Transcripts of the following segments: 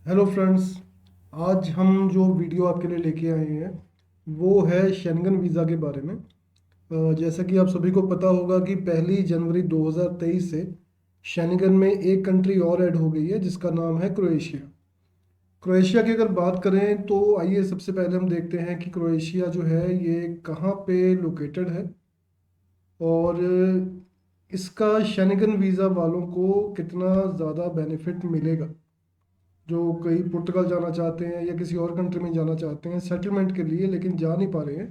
Hello friends. आज हम जो वीडियो आपके लिए लेके आए हैं वो है शेंगन वीज़ा के बारे में। जैसा कि आप सभी को पता होगा कि 1 जनवरी 2023 से शेंगन में एक कंट्री और ऐड हो गई है जिसका नाम है क्रोएशिया। क्रोएशिया की अगर बात करें तो आइए सबसे पहले हम देखते हैं कि क्रोएशिया जो है ये कहाँ पे लोकेटेड है और इसका शेंगन वीज़ा वालों को कितना ज़्यादा बेनिफिट मिलेगा। जो कई पुर्तगाल जाना चाहते हैं या किसी और कंट्री में जाना चाहते हैं सेटलमेंट के लिए लेकिन जा नहीं पा रहे हैं,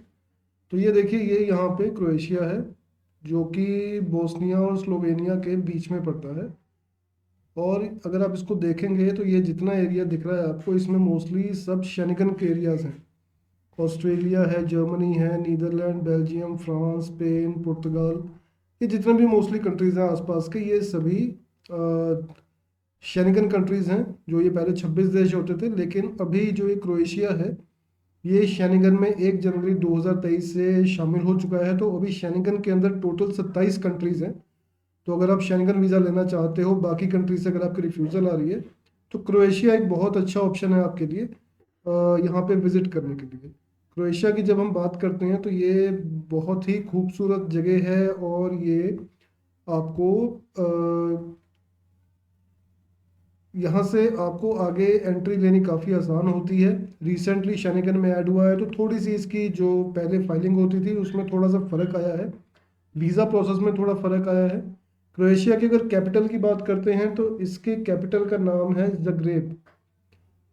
तो ये देखिए ये यहाँ पे क्रोएशिया है जो कि बोस्निया और स्लोवेनिया के बीच में पड़ता है। और अगर आप इसको देखेंगे तो ये जितना एरिया दिख रहा है आपको इसमें मोस्टली सब शेंगन के एरियाज हैं। ऑस्ट्रेलिया है, जर्मनी है, नीदरलैंड, बेल्जियम, फ्रांस, स्पेन, पुर्तगाल, ये जितने भी मोस्टली कंट्रीज़ हैं आसपास के ये सभी शेंगन कंट्रीज़ हैं। जो ये पहले 26 देश होते थे लेकिन अभी जो ये क्रोएशिया है ये शेंगन में 1 जनवरी 2023 से शामिल हो चुका है। तो अभी शेंगन के अंदर टोटल 27 कंट्रीज़ हैं। तो अगर आप शेंगन वीज़ा लेना चाहते हो बाकी कंट्रीज से अगर आपकी रिफ्यूज़ल आ रही है तो क्रोएशिया एक बहुत अच्छा ऑप्शन है आपके लिए यहाँ पे विज़िट करने के लिए। क्रोएशिया की जब हम बात करते हैं तो ये बहुत ही खूबसूरत जगह है और ये आपको यहाँ से आपको आगे एंट्री लेनी काफ़ी आसान होती है। रिसेंटली शेंगन में ऐड हुआ है तो थोड़ी सी इसकी जो पहले फाइलिंग होती थी उसमें थोड़ा सा फ़र्क आया है, वीज़ा प्रोसेस में थोड़ा फ़र्क आया है। क्रोएशिया की अगर कैपिटल की बात करते हैं तो इसके कैपिटल का नाम है जग्रेब।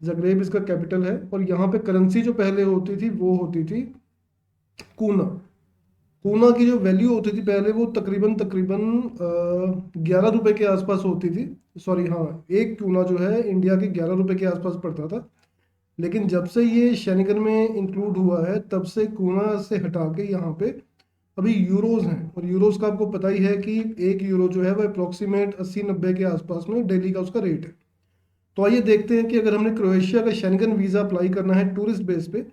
जग्रेब इसका कैपिटल है और यहाँ पे करेंसी जो पहले होती थी वो होती थी कूना। कूना की जो वैल्यू होती थी पहले वो तकरीबन तकरीबन 11 रुपए के आसपास होती थी। सॉरी हाँ, एक कूना जो है इंडिया के 11 रुपए के आसपास पड़ता था। लेकिन जब से ये शेंगन में इंक्लूड हुआ है तब से कूना से हटा के यहाँ पे अभी यूरोज हैं। और यूरोज का आपको पता ही है कि एक यूरो जो है वह अप्रोक्सीमेट 80-90 के आसपास में डेली का उसका रेट है। तो आइए देखते हैं कि अगर हमने क्रोएशिया का शेंगन वीज़ा अप्लाई करना है टूरिस्ट बेस पे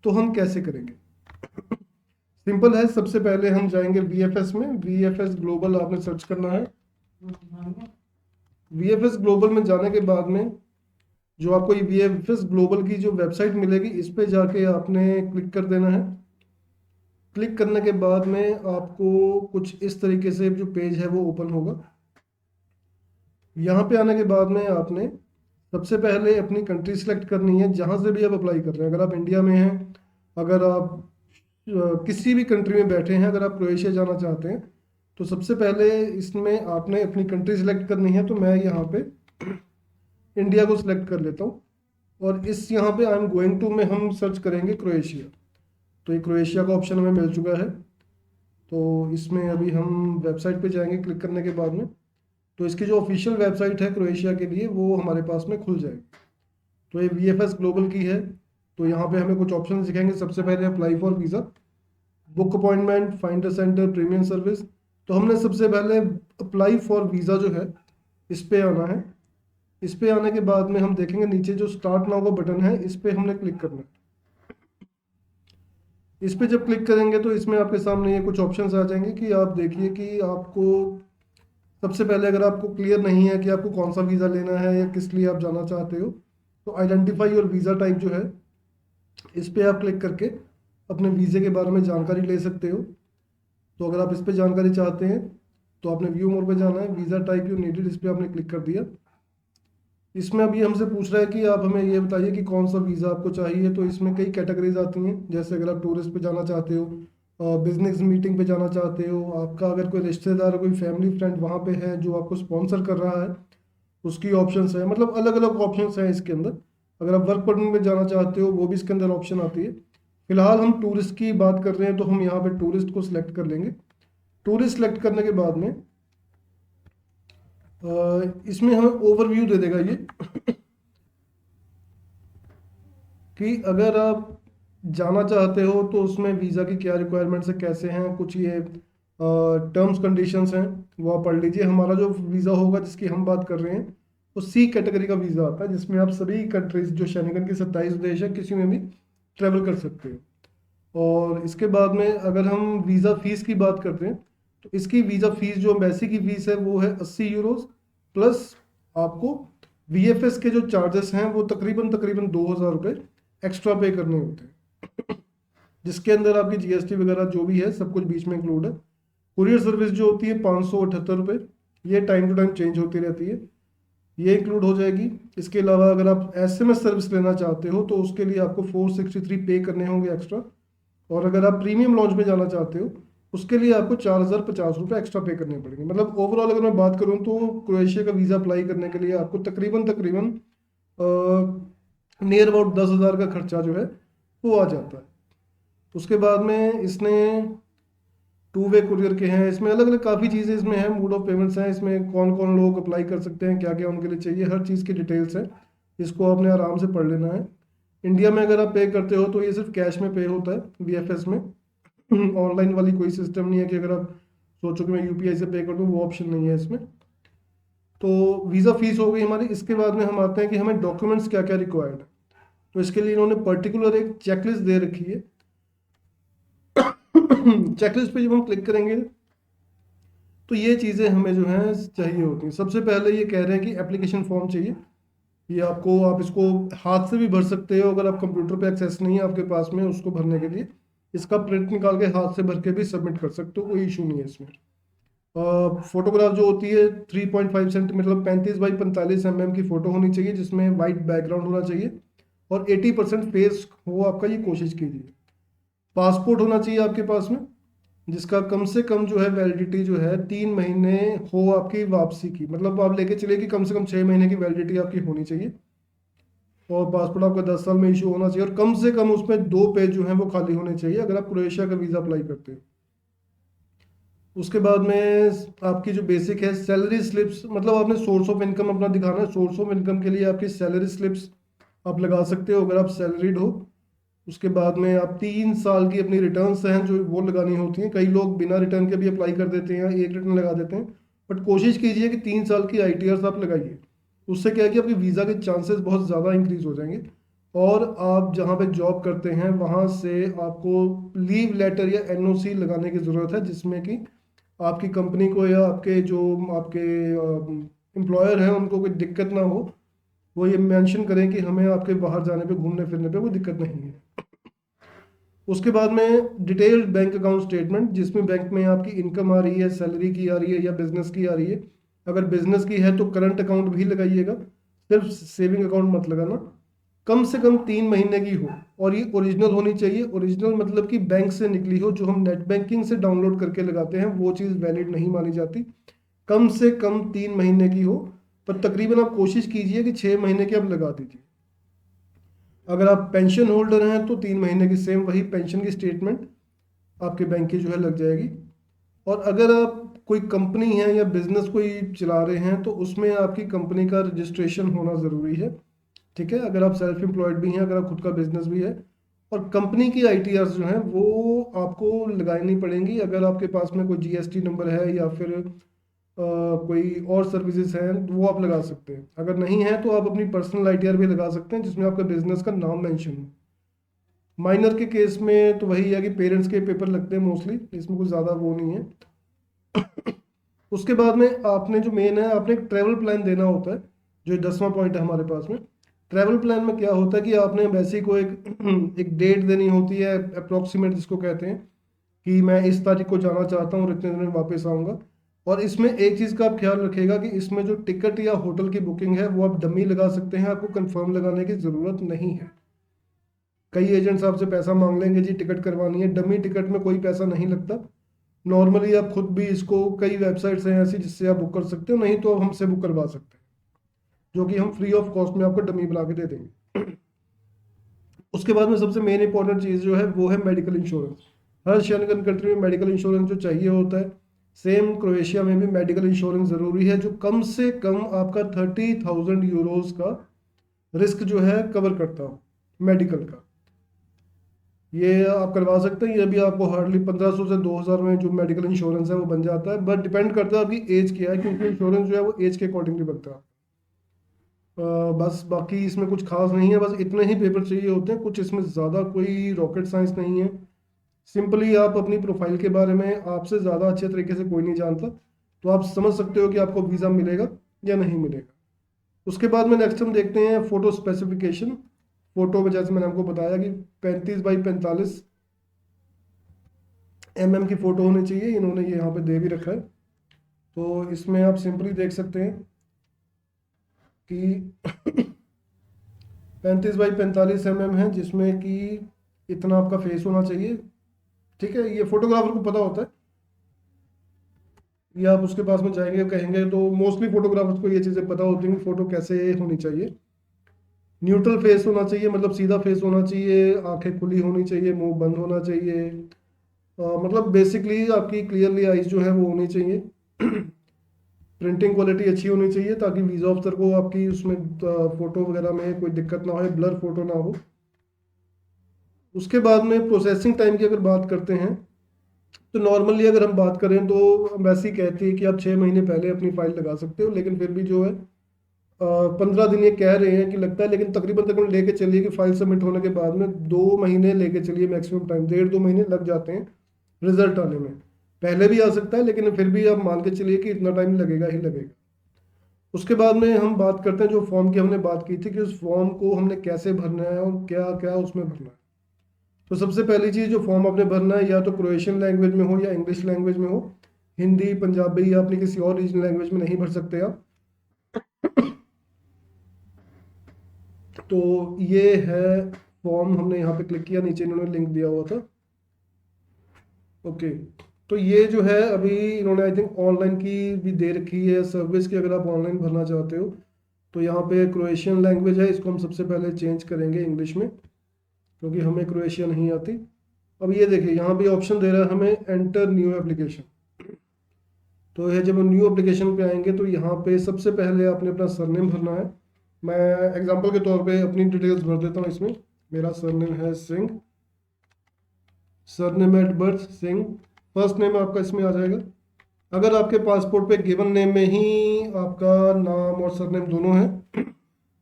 तो हम कैसे करेंगे। सिंपल है, सबसे पहले हम जाएंगे वीएफएस में। वीएफएस ग्लोबल आपने सर्च करना है। वीएफएस ग्लोबल में जाने के बाद में जो आपको ये वीएफएस ग्लोबल की जो वेबसाइट मिलेगी इस पे जाके आपने क्लिक कर देना है। क्लिक करने के बाद में आपको कुछ इस तरीके से जो पेज है वो ओपन होगा। यहाँ पे आने के बाद में आपने सबसे पहले अपनी कंट्री सेलेक्ट करनी है जहाँ से भी आप अप्लाई कर रहे हैं। अगर आप इंडिया में हैं, अगर आप किसी भी कंट्री में बैठे हैं, अगर आप क्रोएशिया जाना चाहते हैं तो सबसे पहले इसमें आपने अपनी कंट्री सेलेक्ट करनी है। तो मैं यहाँ पे इंडिया को सिलेक्ट कर लेता हूँ और इस यहाँ पे आई एम गोइंग टू में हम सर्च करेंगे क्रोएशिया। तो ये क्रोएशिया का ऑप्शन हमें मिल चुका है। तो इसमें अभी हम वेबसाइट पे जाएंगे क्लिक करने के बाद में, तो इसकी जो ऑफिशियल वेबसाइट है क्रोएशिया के लिए वो हमारे पास में खुल जाएगी। तो ये वीएफएस ग्लोबल की है। तो यहाँ पे हमें कुछ ऑप्शन दिखेंगे। सबसे पहले apply for visa, book appointment, find a centre, premium service. तो हमने सबसे पहले अप्लाई फॉर वीज़ा जो है इस पे आना है। इस पे आने के बाद में हम देखेंगे नीचे जो स्टार्ट नाउ का बटन है इस पे हमने क्लिक करना है। इस पे जब क्लिक करेंगे तो इसमें आपके सामने ये कुछ ऑप्शंस आ जाएंगे कि आप देखिए कि आपको सबसे पहले अगर आपको क्लियर नहीं है कि आपको कौन सा वीज़ा लेना है या किस लिए आप जाना चाहते हो तो आइडेंटिफाई योर वीज़ा टाइप जो है इस पे आप क्लिक करके अपने वीज़े के बारे में जानकारी ले सकते हो। तो अगर आप इस पे जानकारी चाहते हैं तो आपने व्यू मोर पे जाना है, वीज़ा टाइप यू नीडेड इस पे आपने क्लिक कर दिया। इसमें अभी हमसे पूछ रहा है कि आप हमें ये बताइए कि कौन सा वीज़ा आपको चाहिए। तो इसमें कई कैटेगरीज आती हैं, जैसे अगर आप टूरिस्ट पे जाना चाहते हो, बिजनेस मीटिंग पे जाना चाहते हो, आपका अगर कोई रिश्तेदार कोई फैमिली फ्रेंड वहाँ पे है जो आपको स्पॉन्सर कर रहा है उसकी ऑप्शंस है। मतलब अलग अलग ऑप्शंस हैं इसके अंदर। अगर आप वर्क परमिट में जाना चाहते हो वो भी इसके अंदर ऑप्शन आती है। फिलहाल हम टूरिस्ट की बात कर रहे हैं तो हम यहाँ पे टूरिस्ट को सिलेक्ट कर लेंगे। टूरिस्ट सेलेक्ट करने के बाद में इसमें हमें ओवरव्यू दे देगा ये कि अगर आप जाना चाहते हो तो उसमें वीज़ा की क्या रिक्वायरमेंट्स है, कैसे हैं, कुछ ये टर्म्स कंडीशंस हैं वो आप पढ़ लीजिए। हमारा जो वीज़ा होगा जिसकी हम बात कर रहे हैं वो सी कैटेगरी का वीज़ा आता है जिसमें आप सभी कंट्रीज जो शेंगन के 27 देश है किसी में भी ट्रेवल कर सकते हो। और इसके बाद में अगर हम वीज़ा फ़ीस की बात करते हैं तो इसकी वीज़ा फ़ीस जो एम्बेसी की फ़ीस है वो है 80 यूरोज प्लस आपको VFS के जो चार्जेस हैं वो तकरीबन तकरीबन 2,000 रुपये एक्स्ट्रा पे करने होते हैं, जिसके अंदर आपकी GST वगैरह जो भी है सब कुछ बीच में इंक्लूड है। कुरियर सर्विस जो होती है 578 रुपये, ये टाइम टू टाइम चेंज होती रहती है, ये इंक्लूड हो जाएगी। इसके अलावा अगर आप SMS सर्विस लेना चाहते हो तो उसके लिए आपको 463 पे करने होंगे एक्स्ट्रा। और अगर आप प्रीमियम लॉन्च में जाना चाहते हो उसके लिए आपको 4,050 रुपये एक्स्ट्रा पे करने पड़ेंगे। मतलब ओवरऑल अगर मैं बात करूँ तो क्रोएशिया का वीज़ा अप्लाई करने के लिए आपको तकरीबन तकरीबन नियर अबाउट 10,000 का खर्चा जो है वो आ जाता है। उसके बाद में इसने 2 वे कुरियर के हैं, इसमें अलग अलग काफ़ी चीज़ें इसमें हैं, मोड ऑफ पेमेंट्स हैं, इसमें कौन कौन लोग अप्लाई कर सकते हैं, क्या क्या उनके लिए चाहिए, हर चीज़ की डिटेल्स है। इसको आपने आराम से पढ़ लेना है। इंडिया में अगर आप पे करते हो तो ये सिर्फ कैश में पे होता है VFS में, ऑनलाइन वाली कोई सिस्टम नहीं है कि अगर आप सोचो कि मैं UPI से पे कर दूँ, वो ऑप्शन नहीं है इसमें। तो वीज़ा फीस हो गई हमारी। इसके बाद में हम आते हैं कि हमें डॉक्यूमेंट्स क्या क्या रिक्वायर्ड है। तो इसके लिए इन्होंने पर्टिकुलर एक चेकलिस्ट दे रखी है। चेकलिस्ट पे जब हम क्लिक करेंगे तो ये चीज़ें हमें जो है चाहिए होती हैं। सबसे पहले ये कह रहे हैं कि एप्लीकेशन फॉर्म चाहिए। ये आपको, आप इसको हाथ से भी भर सकते हो अगर आप कंप्यूटर पे एक्सेस नहीं है आपके पास में उसको भरने के लिए, इसका प्रिंट निकाल के हाथ से भर के भी सबमिट कर सकते हो, कोई इशू नहीं है इसमें। फोटोग्राफ जो होती है 3.5 सेंटीमीटर मतलब 35 बाई 45 mm की फ़ोटो होनी चाहिए, जिसमें वाइट बैकग्राउंड होना चाहिए और 80% फेस हो आपका, ये कोशिश कीजिए। पासपोर्ट होना चाहिए आपके पास में, जिसका कम से कम जो है वैलिडिटी जो है 3 महीने हो आपकी वापसी की, मतलब आप लेके चलिए कि कम से कम 6 महीने की वैलिडिटी आपकी होनी चाहिए। और पासपोर्ट आपका 10 साल में इशू होना चाहिए और कम से कम उसमें 2 पेज जो हैं वो खाली होने चाहिए अगर आप क्रोएशिया का वीज़ा अप्लाई करते हो। उसके बाद में आपकी जो बेसिक है सैलरी स्लिप्स, मतलब आपने सोर्स ऑफ इनकम अपना दिखाना है। सोर्स ऑफ इनकम के लिए आपकी सैलरी स्लिप्स आप लगा सकते हो अगर आप सैलरीड हो। उसके बाद में आप 3 साल की अपनी रिटर्न्स हैं जो वो लगानी होती हैं। कई लोग बिना रिटर्न के भी अप्लाई कर देते हैं, एक रिटर्न लगा देते हैं, बट कोशिश कीजिए कि 3 साल की ITRs आप लगाइए। उससे क्या है कि आपकी वीज़ा के चांसेस बहुत ज़्यादा इंक्रीज हो जाएंगे। और आप जहाँ पे जॉब करते हैं वहाँ से आपको लीव लेटर या NOC लगाने की ज़रूरत है, जिसमें कि आपकी कंपनी को या आपके जो आपके एम्प्लॉयर हैं उनको कोई दिक्कत ना हो। वो ये मेंशन करें कि हमें आपके बाहर जाने पे, घूमने फिरने पे कोई दिक्कत नहीं है। उसके बाद में डिटेल्ड बैंक अकाउंट स्टेटमेंट, जिसमें बैंक में आपकी इनकम आ रही है, सैलरी की आ रही है या बिजनेस की आ रही है। अगर बिजनेस की है तो करंट अकाउंट भी लगाइएगा, सिर्फ सेविंग अकाउंट मत लगाना। कम से कम 3 महीने की हो और ये ओरिजिनल होनी चाहिए। ओरिजिनल मतलब कि बैंक से निकली हो, जो हम नेट बैंकिंग से डाउनलोड करके लगाते हैं वो चीज़ वैलिड नहीं मानी जाती। कम से कम 3 महीने की हो, पर तकरीबन आप कोशिश कीजिए कि 6 महीने की आप लगा दीजिए। अगर आप पेंशन होल्डर हैं तो 3 महीने की सेम वही पेंशन की स्टेटमेंट आपके बैंक की जो है लग जाएगी। और अगर आप कोई कंपनी है या बिजनेस कोई चला रहे हैं तो उसमें आपकी कंपनी का रजिस्ट्रेशन होना ज़रूरी है। ठीक है, अगर आप सेल्फ एम्प्लॉयड भी हैं, अगर आप खुद का बिजनेस भी है, और कंपनी की ITRs जो हैं वो आपको लगानी पड़ेंगी। अगर आपके पास में कोई GST नंबर है या फिर कोई और सर्विसेज हैं तो वो आप लगा सकते हैं। अगर नहीं है तो आप अपनी पर्सनल ITR भी लगा सकते हैं जिसमें आपका बिजनेस का नाम मेंशन हो। माइनर के केस में तो वही है कि पेरेंट्स के पेपर लगते हैं मोस्टली, इसमें कुछ ज़्यादा वो नहीं है। उसके बाद में आपने जो मेन है, आपने एक ट्रैवल प्लान देना होता है, जो 10वां पॉइंट है हमारे पास में। ट्रैवल प्लान में क्या होता है कि आपने वैसे को एक एक डेट देनी होती है अप्रोक्सीमेट, जिसको कहते हैं कि मैं इस तारीख को जाना चाहता हूँ और इतने दिन में वापस आऊँगा। और इसमें एक चीज़ का आप ख्याल रखिएगा कि इसमें जो टिकट या होटल की बुकिंग है वो आप डमी लगा सकते हैं, आपको कंफर्म लगाने की ज़रूरत नहीं है। कई एजेंट्स आपसे पैसा मांग लेंगे जी टिकट करवानी है, डमी टिकट में कोई पैसा नहीं लगता। नॉर्मली आप खुद भी इसको, कई वेबसाइट्स हैं ऐसी जिससे आप बुक कर सकते हो, नहीं तो आप हमसे बुक करवा सकते हैं, जो कि हम फ्री ऑफ कॉस्ट में आपको डमी बना के दे देंगे। उसके बाद में सबसे मेन इंपॉर्टेंट चीज़ जो है वो है मेडिकल इंश्योरेंस। हर शेंगन कंट्री में मेडिकल इंश्योरेंस जो चाहिए होता है, सेम क्रोएशिया में भी मेडिकल इंश्योरेंस ज़रूरी है, जो कम से कम आपका 30,000 यूरोज़ का रिस्क जो है कवर करता हो मेडिकल का। ये आप करवा सकते हैं। ये भी आपको हार्डली 1500 से 2000 में जो मेडिकल इंश्योरेंस है वो बन जाता है, बट डिपेंड करता है आपकी एज क्या है, क्योंकि इंश्योरेंस जो है वो एज के अकॉर्डिंगली बनता है। बस बाकी इसमें कुछ खास नहीं है, बस इतने ही पेपर चाहिए होते हैं, कुछ इसमें ज़्यादा कोई रॉकेट साइंस नहीं है। सिंपली आप अपनी प्रोफाइल के बारे में आपसे ज़्यादा अच्छे तरीके से कोई नहीं जानता, तो आप समझ सकते हो कि आपको वीज़ा मिलेगा या नहीं मिलेगा। उसके बाद में नेक्स्ट हम देखते हैं फोटो स्पेसिफिकेशन। फोटो में जैसे मैंने आपको बताया कि 35 बाई 45 mm की फ़ोटो होनी चाहिए, इन्होंने ये यहाँ पे दे भी रखा है। तो इसमें आप सिंपली देख सकते हैं कि 35 बाई 45 mm है, जिसमें कि इतना आपका फेस होना चाहिए। ठीक है, ये फोटोग्राफर को पता होता है, ये आप उसके पास में जाएंगे कहेंगे तो मोस्टली फोटोग्राफर्स को ये चीज़ें पता होती हैं कि फ़ोटो कैसे होनी चाहिए। न्यूट्रल फेस होना चाहिए, मतलब सीधा फेस होना चाहिए, आंखें खुली होनी चाहिए, मुंह बंद होना चाहिए। मतलब बेसिकली आपकी क्लियरली आइज जो है वो होनी चाहिए। प्रिंटिंग क्वालिटी अच्छी होनी चाहिए ताकि वीज़ा ऑफिसर को आपकी उसमें फ़ोटो वगैरह में कोई दिक्कत ना हो, ब्लर फोटो ना हो। उसके बाद में प्रोसेसिंग टाइम की अगर बात करते हैं तो नॉर्मली अगर हम बात करें तो हम वैसे ही कहते हैं कि आप 6 महीने पहले अपनी फ़ाइल लगा सकते हो, लेकिन फिर भी जो है 15 दिन ये कह रहे हैं कि लगता है, लेकिन तकरीबन तकरीबन लेके चलिए कि फाइल सबमिट होने के बाद में 2 महीने लेके चलिए मैक्सिमम टाइम, 1.5 2 महीने लग जाते हैं रिजल्ट आने में। पहले भी आ सकता है, लेकिन फिर भी आप मान के चलिए कि इतना टाइम लगेगा ही लगेगा। उसके बाद में हम बात करते हैं जो फॉर्म की हमने बात की थी कि उस फॉर्म को हमने कैसे भरना है और क्या क्या उसमें भरना है। तो सबसे पहली चीज़, जो फॉर्म आपने भरना है या तो क्रोएशियन लैंग्वेज में हो या इंग्लिश लैंग्वेज में हो। हिंदी पंजाबी या अपनी किसी और रीजनल लैंग्वेज में नहीं भर सकते आप। तो ये है फॉर्म, हमने यहाँ पे क्लिक किया, नीचे इन्होंने लिंक दिया हुआ था। ओके, तो ये जो है अभी इन्होंने आई थिंक ऑनलाइन की भी दे रखी है सर्विस की, अगर आप ऑनलाइन भरना चाहते हो तो यहाँ पे क्रोएशियन लैंग्वेज है, इसको हम सबसे पहले चेंज करेंगे इंग्लिश में क्योंकि हमें क्रोएशिया नहीं आती। अब ये देखिए यहाँ पे ऑप्शन दे रहा है हमें एंटर न्यू एप्लीकेशन। तो ये जब हम न्यू एप्लीकेशन पे आएंगे तो यहाँ पे सबसे पहले आपने अपना सरनेम भरना है। मैं एग्जांपल के तौर पे अपनी डिटेल्स भर देता हूँ इसमें। मेरा सरनेम है Singh, surname at birth Singh, first name आपका इसमें आ जाएगा। अगर आपके पासपोर्ट पे गिवन नेम में ही आपका नाम और सरनेम दोनों है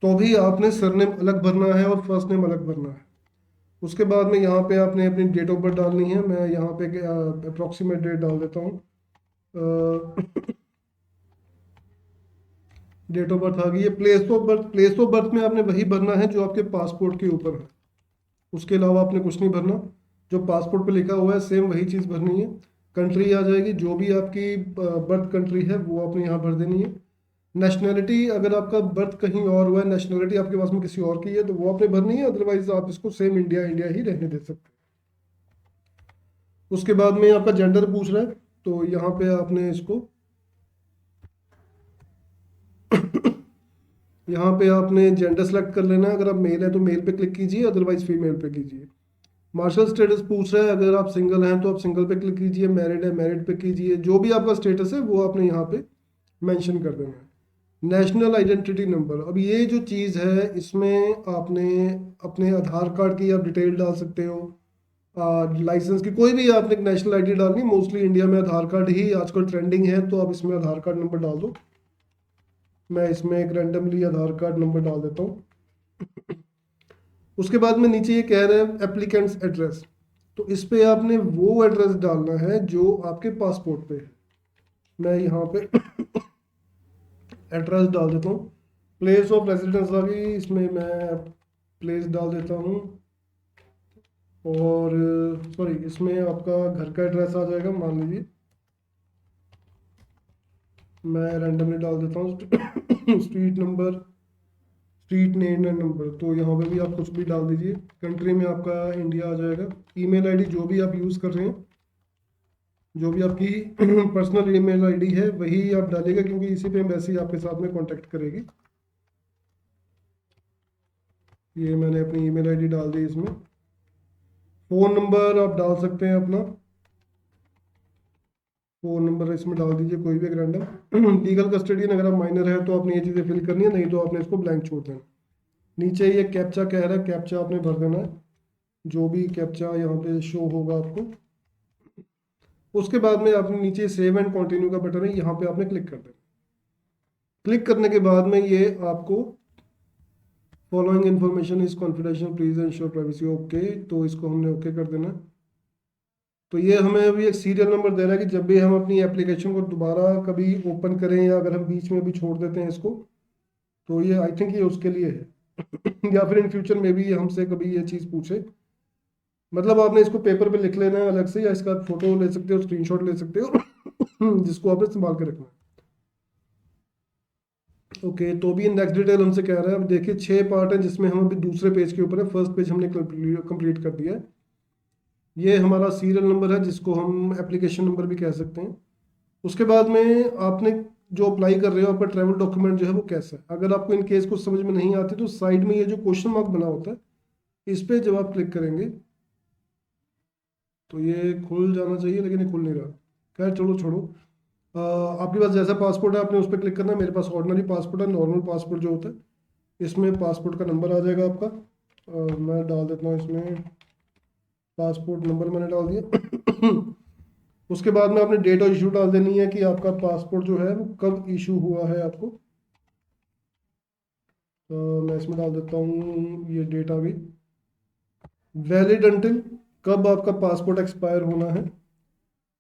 तो भी आपने सरनेम अलग भरना है और फर्स्ट नेम अलग भरना है। उसके बाद में यहाँ पे आपने अपनी डेट ऑफ बर्थ डालनी है। मैं यहाँ पे अप्रॉक्सीमेट डेट डाल देता हूँ। डेट ऑफ बर्थ आ गई है। Place of birth, place of birth में आपने वही भरना है जो आपके पासपोर्ट के ऊपर है, उसके अलावा आपने कुछ नहीं भरना। जो पासपोर्ट पे लिखा हुआ है सेम वही चीज़ भरनी है। कंट्री आ जाएगी, जो भी आपकी बर्थ कंट्री है वो आपने यहाँ भर देनी है। नेशनैलिटी, अगर आपका बर्थ कहीं और हुआ है, नेशनैलिटी आपके पास में किसी और की है तो वो आपने भरनी है, अदरवाइज आप इसको सेम इंडिया इंडिया ही रहने दे सकते हैं। उसके बाद में आपका जेंडर पूछ रहा है, तो यहाँ पे आपने इसको यहाँ पे आपने जेंडर सेलेक्ट कर लेना है। अगर आप मेल है तो मेल पे क्लिक कीजिए, अदरवाइज फीमेल पे कीजिए। मार्शल स्टेटस पूछ रहा है, अगर आप सिंगल हैं तो आप सिंगल पे क्लिक कीजिए, मैरिड है मैरिड पे कीजिए, जो भी आपका स्टेटस है वो आपने यहाँ पे मेंशन कर देना है। नेशनल आइडेंटिटी नंबर, अब ये जो चीज़ है इसमें आपने अपने आधार कार्ड की आप डिटेल डाल सकते हो, लाइसेंस की, कोई भी आपने एक नेशनल आईडी डालनी। मोस्टली इंडिया में आधार कार्ड ही आजकल ट्रेंडिंग है, तो आप इसमें आधार कार्ड नंबर डाल दो। मैं इसमें एक रैंडमली आधार कार्ड नंबर डाल देता हूँ। उसके बाद में नीचे ये कह रहा है एप्लीकेंट्स एड्रेस, तो इस पे आपने वो एड्रेस डालना है जो आपके पासपोर्ट पे है। मैं यहाँ पे एड्रेस डाल देता हूँ। प्लेस ऑफ रेजिडेंस आ गई, इसमें मैं प्लेस डाल देता हूँ। और सॉरी, इसमें आपका घर का एड्रेस आ जाएगा, मान लीजिए मैं रैंडमली डाल देता हूँ। Street number, street name and number, तो यहाँ पे भी आप कुछ भी डाल दीजिए। कंट्री में आपका इंडिया आ जाएगा। ईमेल आईडी जो भी आप यूज़ कर रहे हैं, जो भी आपकी पर्सनल ईमेल आईडी है वही आप डालिएगा, क्योंकि इसी पे वैसे ही आपके साथ में कांटेक्ट करेगी। ये मैंने अपनी ईमेल आईडी डाल दी इसमें। फ़ोन नंबर आप डाल सकते हैं अपना, फ़ोन नंबर इसमें डाल दीजिए कोई भी एक रैंडम। लीगल कस्टडियन, अगर आप माइनर है तो आपने ये चीज़ें फिल करनी है, नहीं तो आपने इसको ब्लैंक छोड़ देना। नीचे ये कैप्चा कह रहा है, कैप्चा आपने भर देना है, जो भी कैप्चा यहाँ पे शो होगा आपको। उसके बाद में आपने नीचे सेव एंड कंटिन्यू का बटन है, यहाँ पे आपने क्लिक कर देना। क्लिक करने के बाद में ये आपको following information is confidential please ensure privacy, okay, तो इसको हमने ओके कर देना। तो ये हमें अभी एक सीरियल नंबर दे रहा है कि जब भी हम अपनी एप्लीकेशन को दोबारा कभी ओपन करें या अगर हम बीच में भी छोड़ देते हैं इसको, तो ये आई थिंक ये उसके लिए है या फिर इन फ्यूचर में भी ये हमसे कभी ये चीज़ पूछे। मतलब आपने इसको पेपर पे लिख लेना है अलग से, या इसका फोटो ले सकते हो, स्क्रीनशॉट ले सकते हो जिसको आपने संभाल के रखना है। ओके, तो अभी नेक्स्ट डिटेल हमसे कह रहा है। अब देखिए 6 पार्ट है जिसमें हम अभी दूसरे पेज के ऊपर है, फर्स्ट पेज हमने कंप्लीट कर दिया है। ये हमारा सीरियल नंबर है जिसको हम एप्लीकेशन नंबर भी कह सकते हैं। उसके बाद में आपने जो अप्लाई कर रहे हो, आपका ट्रैवल डॉक्यूमेंट जो है वो कैसा है। अगर आपको इन केस कुछ समझ में नहीं आती तो साइड में ये जो क्वेश्चन मार्क बना होता है, इस पे जब आप क्लिक करेंगे तो ये खुल जाना चाहिए, लेकिन ये खुल नहीं रहा। खैर चलो छोड़ो। आपके पास जैसा पासपोर्ट है आपने उस पर क्लिक करना है। मेरे पास ऑर्डिनरी पासपोर्ट है, नॉर्मल पासपोर्ट जो होता है। इसमें पासपोर्ट का नंबर आ जाएगा आपका। मैं डाल देता हूँ इसमें, पासपोर्ट नंबर मैंने डाल दिया उसके बाद में आपने डेट और इशू डाल देनी है कि आपका पासपोर्ट जो है वो कब इशू हुआ है आपको। मैं इसमें डाल देता हूँ, ये डेट आ गई। वैलिड अंटिल, कब आपका पासपोर्ट एक्सपायर होना है,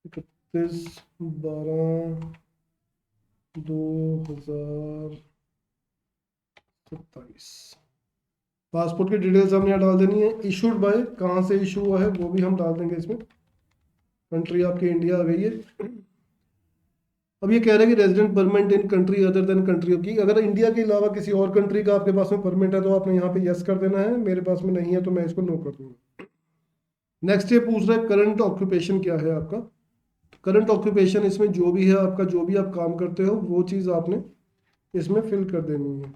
31/12/2027। पासपोर्ट की डिटेल्स हमने यहाँ डाल देनी है। इशूड बाय, कहाँ से इशू हुआ है वो भी हम डाल देंगे इसमें। कंट्री आपकी इंडिया आ गई है। अब ये कह रहे हैं कि resident permanent in country other than country की, अगर इंडिया के अलावा किसी और कंट्री का आपके पास में परमिट है तो आपने यहाँ पे यस कर देना है। मेरे पास में नहीं है तो मैं इसको नो कर दूंगा। नेक्स्ट ये पूछ रहा है करंट ऑक्यूपेशन क्या है आपका। करंट ऑक्यूपेशन इसमें जो भी है आपका, जो भी आप काम करते हो वो चीज़ आपने इसमें फिल कर देनी है।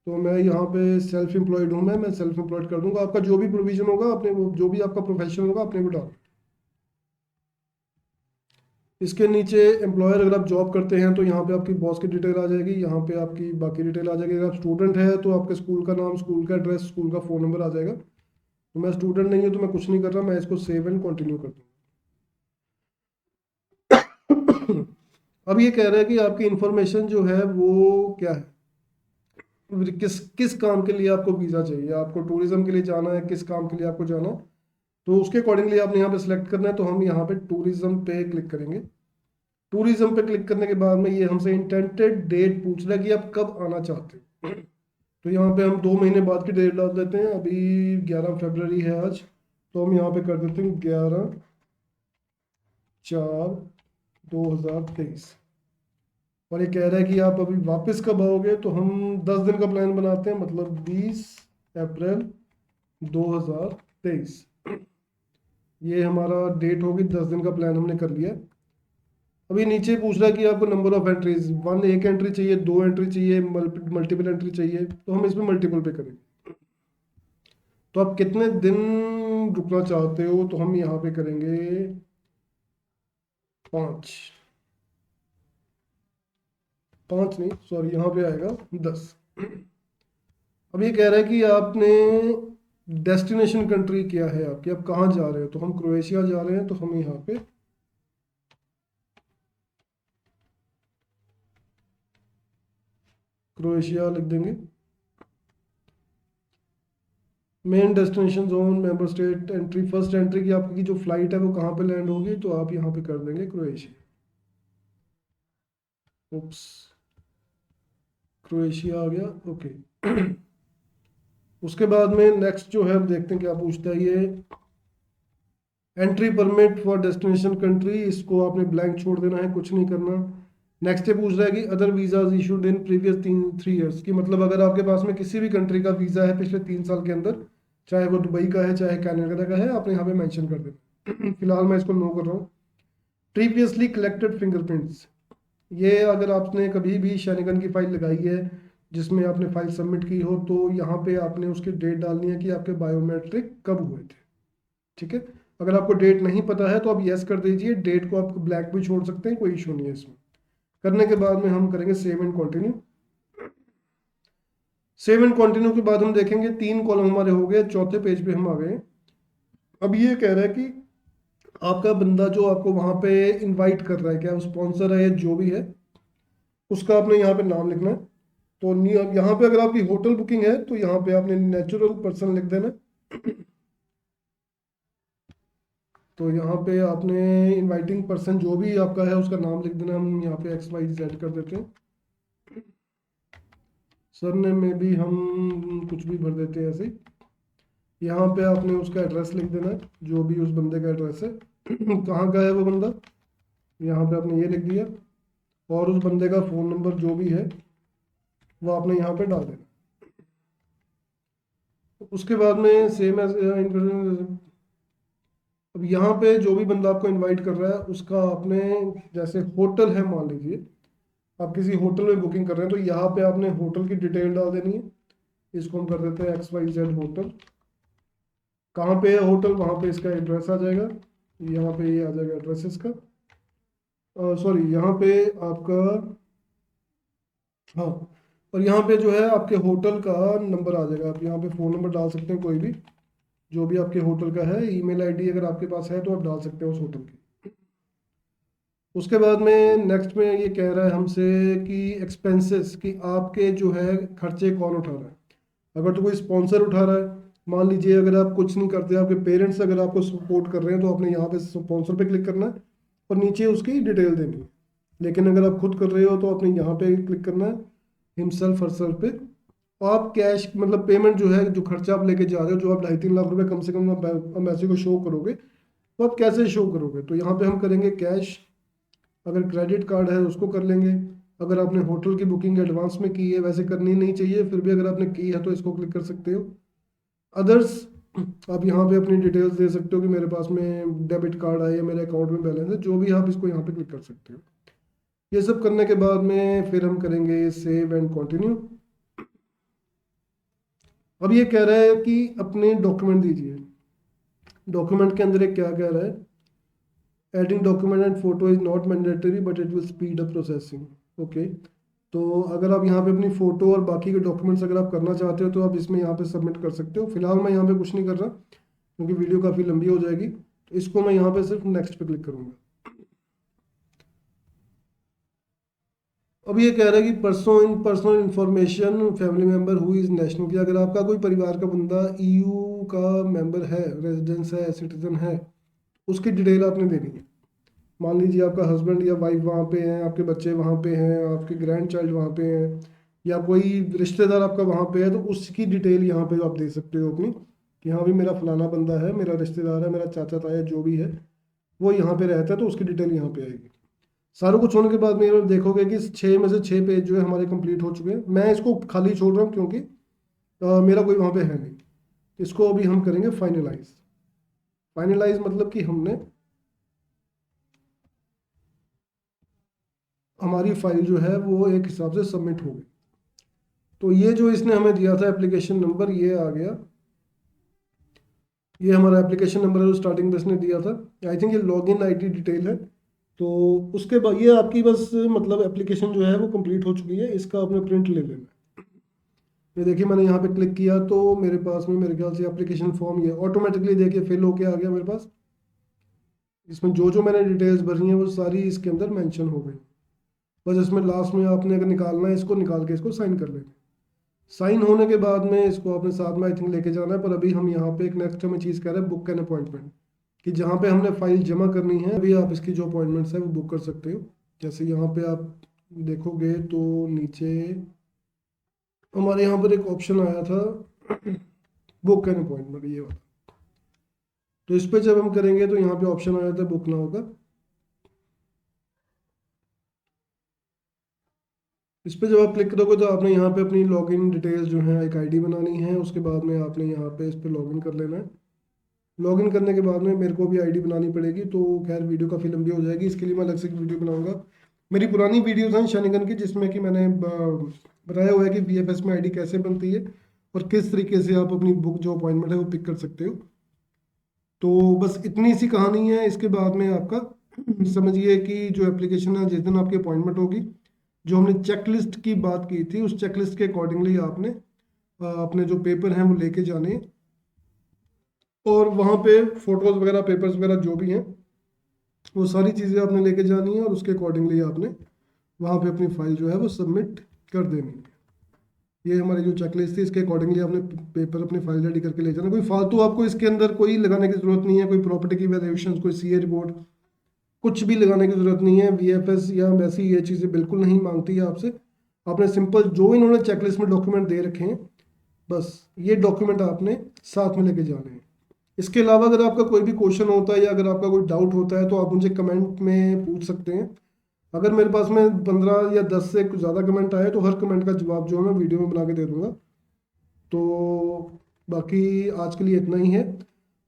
तो मैं यहाँ पे सेल्फ एम्प्लॉयड हूँ, मैं सेल्फ एम्प्लॉयड कर दूंगा। आपका जो भी प्रोविजन होगा अपने वो, जो भी आपका प्रोफेशन होगा अपने वो डाल। इसके नीचे एम्प्लॉयर, अगर आप जॉब करते हैं तो यहाँ पे आपकी बॉस की डिटेल आ जाएगी, यहाँ पे आपकी बाकी डिटेल आ जाएगी। अगर आप स्टूडेंट है तो आपके स्कूल का नाम, स्कूल का एड्रेस, स्कूल का फ़ोन नंबर आ जाएगा। तो मैं स्टूडेंट नहीं हूँ तो मैं कुछ नहीं कर रहा, मैं इसको सेव एंड कंटिन्यू कर दूँ अब ये कह रहा है कि आपकी इंफॉर्मेशन जो है वो क्या है, किस किस काम के लिए आपको वीज़ा चाहिए, आपको टूरिज्म के लिए जाना है, किस काम के लिए आपको जाना है। तो उसके अकॉर्डिंगली आपने यहाँ पे सिलेक्ट करना है। तो हम यहाँ पे टूरिज्म पे क्लिक करेंगे। टूरिज्म पे क्लिक करने के बाद में ये हमसे इंटेंटेड डेट पूछ रहा है कि आप कब आना चाहते हैं। तो यहाँ पे हम 2 महीने बाद की डेट डाल देते हैं। अभी 11 फरवरी है आज, तो हम यहाँ पे कर देते हैं 11/4/2023। और ये कह रहा है कि आप अभी वापस कब आओगे, तो हम 10 दिन का प्लान बनाते हैं, मतलब 20 अप्रैल 2023। ये हमारा डेट होगी, 10 दिन का प्लान हमने कर लिया। अभी नीचे पूछ रहा है कि आपको नंबर ऑफ एंट्रीज, वन एक एंट्री चाहिए, 2 एंट्री चाहिए, मल्टीपल एंट्री चाहिए। तो हम इसमें मल्टीपल पे करेंगे। तो आप कितने दिन रुकना चाहते हो, तो हम यहाँ पे करेंगे 5। 5 नहीं, सॉरी, यहाँ पे आएगा 10। अब ये कह रहा है कि आपने डेस्टिनेशन कंट्री क्या है आपकी, आप कहाँ जा रहे हो। तो हम क्रोएशिया जा रहे हैं, तो हम यहाँ पे क्रोएशिया लिख देंगे। Main destination zone, member state, entry, first entry की आपकी जो फ्लाइट है वो कहाँ पे लैंड होगी, तो आप यहाँ पे कर देंगे क्रोएशिया। उप्स, क्रोएशिया आ गया, ओके उसके बाद में नेक्स्ट जो है अब देखते हैं क्या पूछता है ये। Entry permit for destination country, इसको आपने ब्लैंक छोड़ देना है, कुछ नहीं करना। नेक्स्ट ये पूछ रहा है कि other visas issued in previous 3 3 years की, मतलब अगर आपके पास में किसी भी कंट्री का वीज़ा है पिछले 3 साल के अंदर, चाहे वो दुबई का है चाहे कनाडा का है, आपने यहाँ पे मेंशन कर देना फिलहाल मैं इसको नो कर रहा हूँ। प्रीवियसली कलेक्टेड फिंगरप्रिंट्स, ये अगर आपने कभी भी शनिगन की फाइल लगाई है जिसमें आपने फाइल सबमिट की हो, तो यहाँ पे आपने उसकी डेट डालनी है कि आपके बायोमेट्रिक कब हुए थे। ठीक है, अगर आपको डेट नहीं पता है तो आप यस कर दीजिए, डेट को आप ब्लैक भी छोड़ सकते हैं, कोई इशू नहीं है इसमें। करने के बाद में हम करेंगे save and continue. Save and continue के बाद हम देखेंगे 3 कॉलम हमारे हो गए, चौथे पेज पे हम आ गए। अब ये कह रहा है कि आपका बंदा जो आपको वहां पे इनवाइट कर रहा है, क्या स्पॉन्सर है या जो भी है, उसका आपने यहाँ पे नाम लिखना है। तो यहाँ पे अगर आपकी होटल बुकिंग है तो यहाँ पे आपने नेचुरल पर्सन लिख देना। तो यहाँ पे आपने इनवाइटिंग पर्सन जो भी आपका है उसका नाम लिख देना। हम यहाँ पे XYZ कर देते हैं। सरनेम में भी हम कुछ भी भर देते हैं ऐसे ही। यहाँ पे आपने उसका एड्रेस लिख देना है, जो भी उस बंदे का एड्रेस है कहाँ का है वो बंदा, यहाँ पे आपने ये लिख दिया। और उस बंदे का फ़ोन नंबर जो भी है वो आपने यहाँ पे डाल देना। उसके बाद में सेम एज, अब यहाँ पे जो भी बंदा आपको इनवाइट कर रहा है उसका आपने, जैसे होटल है मान लीजिए आप किसी होटल में बुकिंग कर रहे हैं, तो यहाँ पे आपने होटल की डिटेल डाल देनी है। इसको हम कर देते हैं XYZ होटल। कहाँ पे है होटल, वहाँ पे इसका एड्रेस आ जाएगा। यहाँ पे ये आ जाएगा एड्रेस इसका, सॉरी यहाँ पे आपका, हाँ, और यहाँ पे जो है आपके होटल का नंबर आ जाएगा। आप यहाँ पे फ़ोन नंबर डाल सकते हैं कोई भी, जो भी आपके होटल का है। ईमेल आईडी अगर आपके पास है तो आप डाल सकते हैं उस होटल की। उसके बाद में नेक्स्ट में ये कह रहा है हमसे कि एक्सपेंसेस, कि आपके जो है खर्चे कौन उठा रहा है। अगर तो कोई स्पॉन्सर उठा रहा है, मान लीजिए अगर आप कुछ नहीं करते, आपके पेरेंट्स अगर आपको सपोर्ट कर रहे हैं, तो आपने यहाँ पे स्पॉन्सर पे क्लिक करना है और नीचे उसकी डिटेल देनी है। लेकिन अगर आप खुद कर रहे हो तो आपने यहाँ पे क्लिक करना है हिमसेल्फ हरसेल्फ पे। आप कैश मतलब पेमेंट जो है, जो खर्चा आप लेके जा रहे हो, जो आप 2.5-3 लाख रुपए कम से कम आप ऐसे को शो करोगे, तो आप कैसे शो करोगे, तो यहाँ पे हम करेंगे कैश। अगर क्रेडिट कार्ड है उसको कर लेंगे। अगर आपने होटल की बुकिंग एडवांस में की है, वैसे करनी नहीं चाहिए, फिर भी अगर आपने की है तो इसको क्लिक कर सकते हो। अदर्स, आप यहाँ पे अपनी डिटेल्स दे सकते हो कि मेरे पास में डेबिट कार्ड है या मेरे अकाउंट में बैलेंस है, जो भी आप इसको यहाँ पे क्लिक कर सकते हो। ये सब करने के बाद में फिर हम करेंगे सेव एंड कंटिन्यू। अब ये कह रहा है कि अपने डॉक्यूमेंट दीजिए। डॉक्यूमेंट के अंदर एक क्या कह रहा है, adding document and photo is not mandatory but it will speed up processing. Okay, तो अगर आप यहाँ पे अपनी फ़ोटो और बाकी के डॉक्यूमेंट्स अगर आप करना चाहते हो तो आप इसमें यहाँ पे सबमिट कर सकते हो। फिलहाल मैं यहाँ पे कुछ नहीं कर रहा क्योंकि वीडियो काफ़ी लंबी हो जाएगी, तो इसको मैं यहाँ पे सिर्फ नेक्स्ट पे क्लिक करूँगा। अब ये कह रहा है कि personal information family member who is national, की अगर आपका कोई परिवार का बंदा EU का मेंबर है, रेजिडेंस है, सिटीजन है, उसकी डिटेल आपने देनी है। मान लीजिए आपका हस्बैंड या वाइफ वहाँ पे हैं, आपके बच्चे वहाँ पे हैं, आपके ग्रैंड चाइल्ड वहाँ पे हैं, या कोई रिश्तेदार आपका वहाँ पे है, तो उसकी डिटेल यहाँ पे आप दे सकते हो अपनी, कि हाँ भी मेरा फलाना बंदा है, मेरा रिश्तेदार है, मेरा चाचा ताया जो भी है वो यहाँ पे रहता है, तो उसकी डिटेल यहाँ पे आएगी। सारा कुछ होने के बाद में ये देखोगे कि 6 में से 6 पेज जो है हमारे कंप्लीट हो चुके हैं। मैं इसको खाली छोड़ रहा हूँ क्योंकि मेरा कोई वहाँ पे है नहीं। इसको अभी हम करेंगे फाइनलाइज। फाइनलाइज मतलब कि हमने हमारी फाइल जो है वो एक हिसाब से सबमिट हो गई। तो ये जो इसने हमें दिया था एप्लीकेशन नंबर, ये आ गया, ये हमारा एप्लीकेशन नंबर है जो स्टार्टिंग में इसने दिया था। आई थिंक ये लॉगिन आईडी डिटेल है। तो उसके बाद ये आपकी बस मतलब एप्लीकेशन जो है वो कंप्लीट हो चुकी है, इसका आपने प्रिंट ले लेना है। ये देखिए मैंने यहाँ पे क्लिक किया तो मेरे पास में मेरे ख्याल से एप्लीकेशन फॉर्म ये ऑटोमेटिकली देखिए फिल होके आ गया मेरे पास। इसमें जो जो मैंने डिटेल्स भरी हैं वो सारी इसके अंदर मेंशन हो गई। बस इसमें लास्ट में आपने अगर निकालना है इसको निकाल के इसको साइन कर लेना। साइन होने के बाद में इसको आपने साथ में आई थिंक लेके जाना है। पर अभी हम यहाँ पे एक नेक्स्ट हमें चीज़ कह रहे हैं, बुक एन अपॉइंटमेंट, कि जहाँ पे हमने फाइल जमा करनी है अभी आप इसकी जो अपॉइंटमेंट्स है वो बुक कर सकते हो। जैसे यहाँ पे आप देखोगे तो नीचे हमारे यहाँ पर एक ऑप्शन आया था बुक एन अपॉइंटमेंट, ये वाला। तो इस पे जब हम करेंगे तो यहाँ पे ऑप्शन आ जाता है बुक नाउ का। इस पे जब आप क्लिक करोगे तो आपने यहाँ पे अपनी लॉगिन डिटेल्स जो है एक आईडी बनानी है। उसके बाद में आपने यहाँ पे इस पे लॉगिन कर लेना है। लॉगिन करने के बाद में मेरे को भी आईडी बनानी पड़ेगी, तो खैर वीडियो काफ़ी लंबी हो जाएगी, इसके लिए मैं अलग से एक वीडियो बनाऊंगा। मेरी पुरानी वीडियोस हैं शनिगन की, जिसमें कि मैंने बताया हुआ है कि BFS में आईडी कैसे बनती है और किस तरीके से आप अपनी बुक जो अपॉइंटमेंट है वो पिक कर सकते हो। तो बस इतनी सी कहानी है। इसके बाद में आपका समझिए कि जो एप्लीकेशन है, जिस दिन आपकी अपॉइंटमेंट होगी, जो हमने चेकलिस्ट की बात की थी उस चेकलिस्ट के अकॉर्डिंगली आपने अपने जो पेपर हैं वो लेके जाने हैं। और वहाँ पे फोटोज़ वगैरह पेपर्स वगैरह जो भी हैं वो सारी चीज़ें आपने लेके जानी है और उसके अकॉर्डिंगली आपने वहाँ पे अपनी फाइल जो है वो सबमिट कर देनी है। ये हमारी जो चेकलिस्ट थी, इसके अकॉर्डिंगली आपने पेपर अपनी फाइल रेडी करके ले जाना। कोई फालतू आपको इसके अंदर कोई लगाने की ज़रूरत नहीं है, कोई प्रॉपर्टी की वैल्यूएशन, कोई CA रिपोर्ट, कुछ भी लगाने की ज़रूरत नहीं है। VFS या वैसी ये चीज़ें बिल्कुल नहीं मांगती है आपसे। आपने सिंपल जो इन्होंने चेकलिस्ट में डॉक्यूमेंट दे रखे हैं, बस ये डॉक्यूमेंट आपने साथ में लेके जाने हैं। इसके अलावा अगर आपका कोई भी क्वेश्चन होता है या अगर आपका कोई डाउट होता है तो आप मुझे कमेंट में पूछ सकते हैं। अगर मेरे पास में 15 या 10 से कुछ ज़्यादा कमेंट आए तो हर कमेंट का जवाब जो है मैं वीडियो में बना के दे दूँगा। तो बाकी आज के लिए इतना ही है।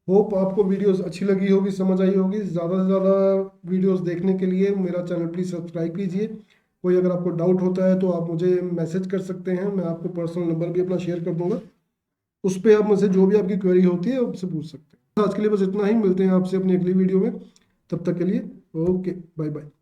होप आपको वीडियोस अच्छी लगी होगी, समझ आई होगी। ज़्यादा से ज़्यादा वीडियोस देखने के लिए मेरा चैनल प्लीज़ सब्सक्राइब कीजिए। कोई अगर आपको डाउट होता है तो आप मुझे मैसेज कर सकते हैं, मैं आपको पर्सनल नंबर भी अपना शेयर कर दूंगा। उस पर आप मुझसे जो भी आपकी क्वेरी होती है आपसे पूछ सकते हैं। आज के लिए बस इतना ही, मिलते हैं आपसे अपनी अगली वीडियो में। तब तक के लिए ओके, बाय बाय।